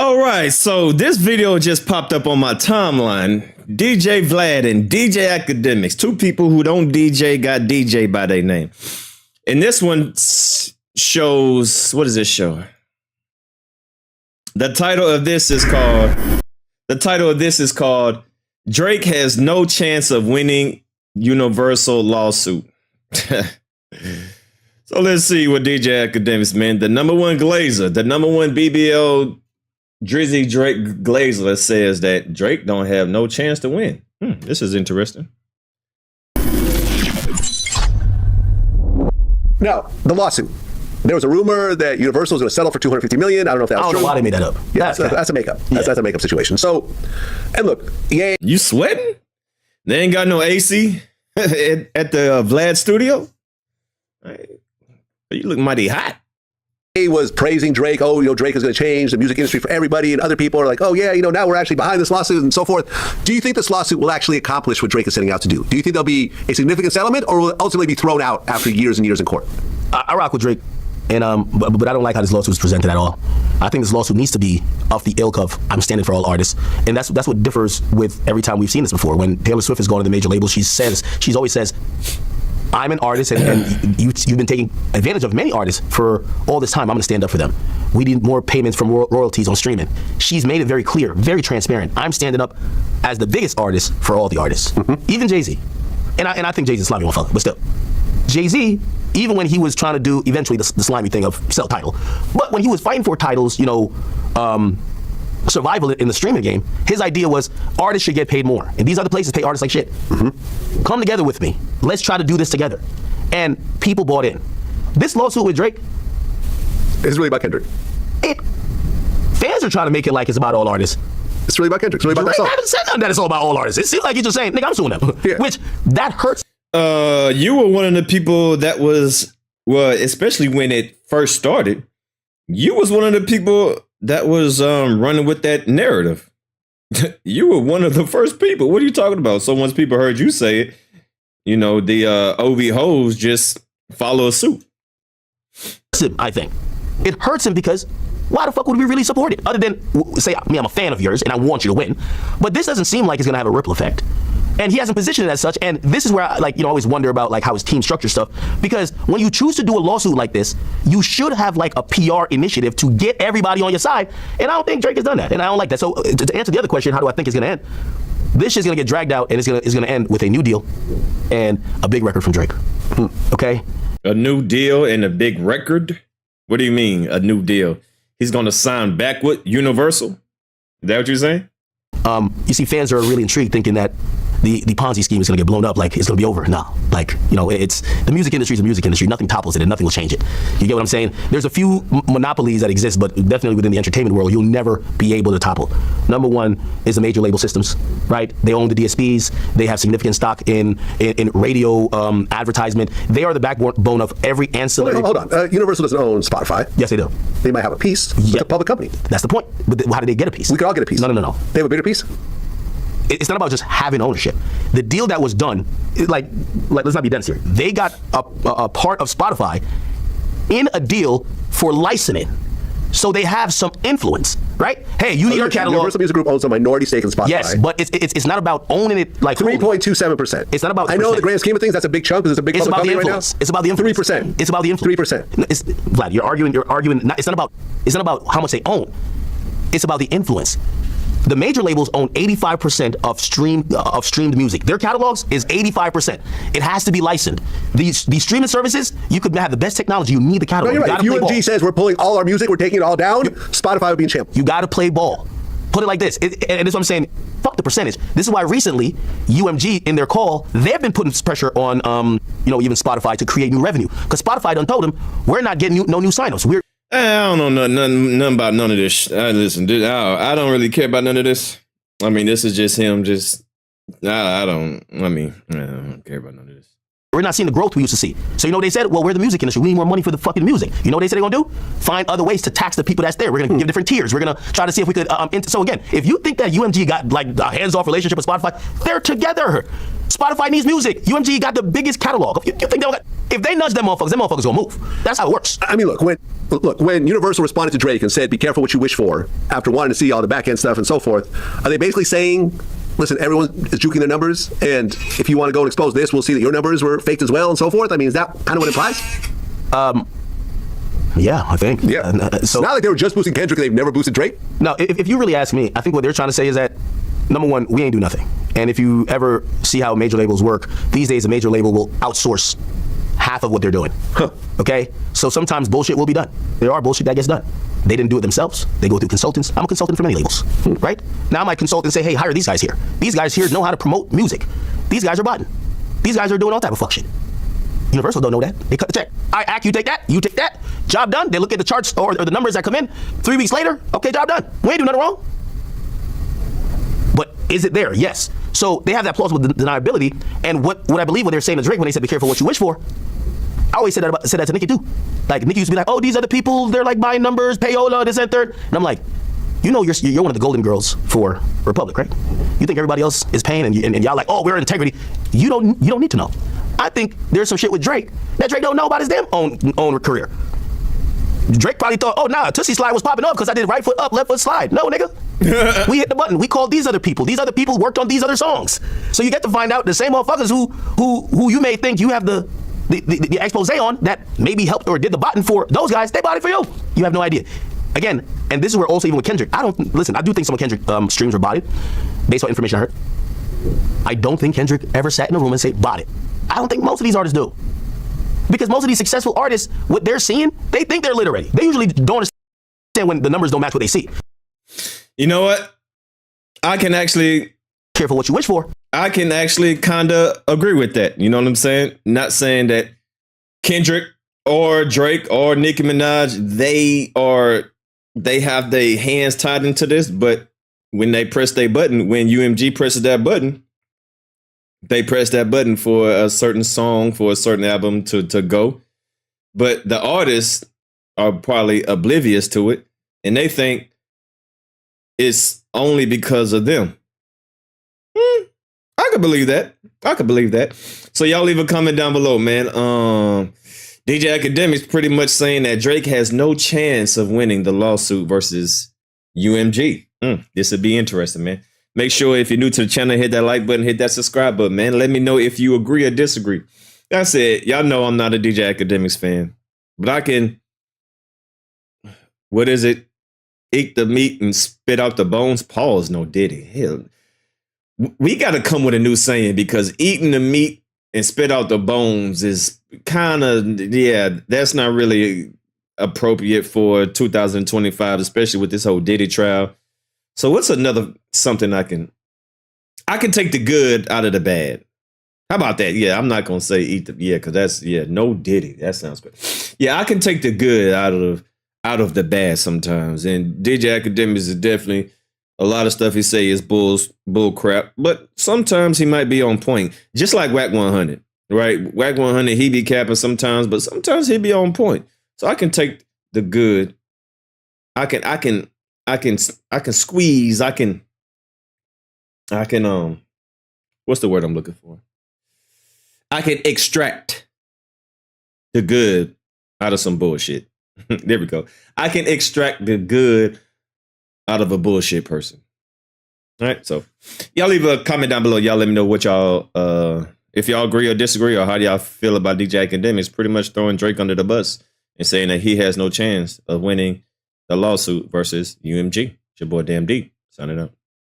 All right, so this video just popped up on my timeline. DJ Vlad and DJ Akademiks, two people who don't DJ got DJ by their name. And this one shows, what does this show? The title of this is called Drake Has No Chance of Winning Universal Lawsuit. So let's see what DJ Akademiks, man, the number one glazer, the number one BBL Drizzy Drake Glazer says that Drake don't have no chance to win. This is interesting. No, the lawsuit. There was a rumor that Universal was going to settle for $250 million. I don't know if that was true. I don't know why they made that up. Yeah, that's a makeup. That's a makeup situation. So, and look, yeah. You sweating? They ain't got no AC at the Vlad studio? You look mighty hot. He was praising Drake. Oh, Drake is going to change the music industry for everybody. And other people are like, oh, yeah, now we're actually behind this lawsuit and so forth. Do you think this lawsuit will actually accomplish what Drake is setting out to do? Do you think there'll be a significant settlement, or will it ultimately be thrown out after years and years in court? I rock with Drake, and but I don't like how this lawsuit is presented at all. I think this lawsuit needs to be off the ilk of I'm standing for all artists, and that's what differs with every time we've seen this before. When Taylor Swift has gone to the major labels, she's always says, I'm an artist, and you've been taking advantage of many artists for all this time. I'm going to stand up for them. We need more payments from royalties on streaming. She's made it very clear, very transparent. I'm standing up as the biggest artist for all the artists, even Jay-Z. And I think Jay-Z's a slimy motherfucker, but still. Jay-Z, even when he was trying to do eventually the slimy thing of sell title, but when he was fighting for titles, survival in the streaming game, his idea was artists should get paid more. And these other places pay artists like shit. Come together with me. Let's try to do this together. And people bought in. This lawsuit with Drake, it's really about Kendrick. Fans are trying to make it like it's about all artists. It's really about Kendrick. It's really about that song. I haven't said nothing that it's all about all artists. It seems like you're just saying, nigga, I'm suing them. Yeah. Which, that hurts. You were one of the people that was, well, especially when it first started, you was one of the people that was running with that narrative. You were one of the first people. What are you talking about? So once people heard you say it, the OV hoes just follow suit. I think it hurts him because why the fuck would we really support it? Other than say, I'm a fan of yours and I want you to win. But this doesn't seem like it's going to have a ripple effect. And he hasn't positioned it as such. And this is where I always wonder about how his team structures stuff. Because when you choose to do a lawsuit like this, you should have a PR initiative to get everybody on your side. And I don't think Drake has done that. And I don't like that. So to answer the other question, how do I think it's going to end? This shit's going to get dragged out, and it's going to end with a new deal and a big record from Drake. Okay? A new deal and a big record? What do you mean, a new deal? He's going to sign back with Universal? Is that what you're saying? You see, fans are really intrigued, thinking that the Ponzi scheme is going to get blown up, it's going to be over. No, it's the music industry is the music industry. Nothing topples it, and nothing will change it. You get what I'm saying? There's a few monopolies that exist, but definitely within the entertainment world, you'll never be able to topple. Number one is the major label systems, right? They own the DSPs. They have significant stock in radio advertisement. They are the backbone of every ancillary. Hold on. Universal doesn't own Spotify. Yes, they do. They might have a piece. It's a public company. That's the point. But how do they get a piece? We could all get a piece. No. They have a bigger piece? It's not about just having ownership. The deal that was done, let's not be dense here. They got a part of Spotify in a deal for licensing. So they have some influence, right? Hey, you need your catalog. Universal Music Group owns a minority stake in Spotify. Yes, but it's not about owning it 3.27%. It's not about the I know in the grand scheme of things, that's a big chunk because it's a big public company right now. It's about the influence. 3%. It's about the influence. 3%. Vlad, you're arguing. It's not about how much they own. It's about the influence. The major labels own 85% of streamed music. Their catalogs is 85%. It has to be licensed. These streaming services, you could have the best technology. You need the catalog. No, you're right. If UMG says we're pulling all our music, we're taking it all down, Spotify would be in shambles. You got to play ball. Put it like this, and this is what I'm saying. Fuck the percentage. This is why recently UMG in their call, they've been putting pressure on even Spotify to create new revenue, because Spotify done told them we're not getting no new sign-ups. I don't know nothing about none of this. Listen, dude, I don't really care about none of this. I mean, this is just him. I don't care about none of this. We're not seeing the growth we used to see. So you know what they said? Well, we're the music industry. We need more money for the fucking music. You know what they said they're gonna do? Find other ways to tax the people that's there. We're gonna give different tiers. We're gonna try to see if we could. So again, if you think that UMG got like a hands-off relationship with Spotify, they're together. Spotify needs music. UMG got the biggest catalog. You think if they nudge them motherfuckers gonna move. That's how it works. I mean, look, when Universal responded to Drake and said, "Be careful what you wish for," after wanting to see all the back end stuff and so forth, are they basically saying, listen, everyone is juking their numbers, and if you want to go and expose this, we'll see that your numbers were faked as well, and so forth? I mean, is that kind of what it implies? Yeah, I think. Yeah. So it's not like they were just boosting Kendrick and they've never boosted Drake. No, if you really ask me, I think what they're trying to say is that, number one, we ain't do nothing. And if you ever see how major labels work, these days a major label will outsource half of what they're doing. Okay? So sometimes bullshit will be done. There are bullshit that gets done. They didn't do it themselves. They go through consultants. I'm a consultant for many labels, right? Now I might consult and say, hey, hire these guys here. These guys here know how to promote music. These guys are botting. These guys are doing all type of fuck shit. Universal don't know that. They cut the check. I act, you take that, you take that. Job done. They look at the charts or the numbers that come in. 3 weeks later, okay, job done. We ain't do nothing wrong. But is it there? Yes. So they have that plausible deniability. And what I believe what they're saying to Drake when they said, be careful what you wish for, I always said that to Nicki too. Like Nicki used to be like, oh, these other people, they're like buying numbers, payola, this and third. And I'm like, you know, you're one of the golden girls for Republic, right? You think everybody else is paying and y'all like, oh, we're integrity. You don't need to know. I think there's some shit with Drake that Drake don't know about his damn own career. Drake probably thought, oh, nah, Tootsie Slide was popping up because I did right foot up, left foot slide. No, nigga. We hit the button. We called these other people. These other people worked on these other songs. So you get to find out the same motherfuckers who you may think you have the expose on that maybe helped or did the botting for those guys, they bought it for you. You have no idea. Again, and this is where also even with Kendrick, I do think some of Kendrick streams were botted based on information I heard. I don't think Kendrick ever sat in a room and say, bought it. I don't think most of these artists do. Because most of these successful artists, what they're seeing, they think they're lit already. They usually don't understand when the numbers don't match what they see. You know what? I can actually... Careful what you wish for. I can actually kind of agree with that. You know what I'm saying? Not saying that Kendrick or Drake or Nicki Minaj, they have their hands tied into this, but when they press their button, when UMG presses that button, they press that button for a certain song, for a certain album to go. But the artists are probably oblivious to it, and they think it's only because of them. I could believe that. So y'all leave a comment down below, man. DJ Akademiks pretty much saying that Drake has no chance of winning the lawsuit versus UMG. This would be interesting, man. Make sure if you're new to the channel, hit that like button, hit that subscribe button, man. Let me know if you agree or disagree. Like I said, y'all know I'm not a DJ Akademiks fan, but I can, what is it? Eat the meat and spit out the bones. Pause, no Diddy. Hell, we got to come with a new saying, because eating the meat and spit out the bones is kind of, that's not really appropriate for 2025, especially with this whole Diddy trial. So what's another something I can take the good out of the bad? How about that? Yeah, I'm not gonna say eat the because that's no Diddy. That sounds good. Yeah, I can take the good out of the bad sometimes. And DJ Akademiks is definitely, a lot of stuff he say is bull crap, but sometimes he might be on point. Just like Wack 100, right? Wack 100, he be capping sometimes, but sometimes he be on point. So I can take the good. I can squeeze. I can what's the word I'm looking for? I can extract the good out of some bullshit. There we go. I can extract the good out of a bullshit person. All right. So y'all leave a comment down below. Y'all let me know what y'all, if y'all agree or disagree, or how do y'all feel about DJ Akademiks pretty much throwing Drake under the bus and saying that he has no chance of winning the lawsuit versus UMG. It's your boy Damn D signing up.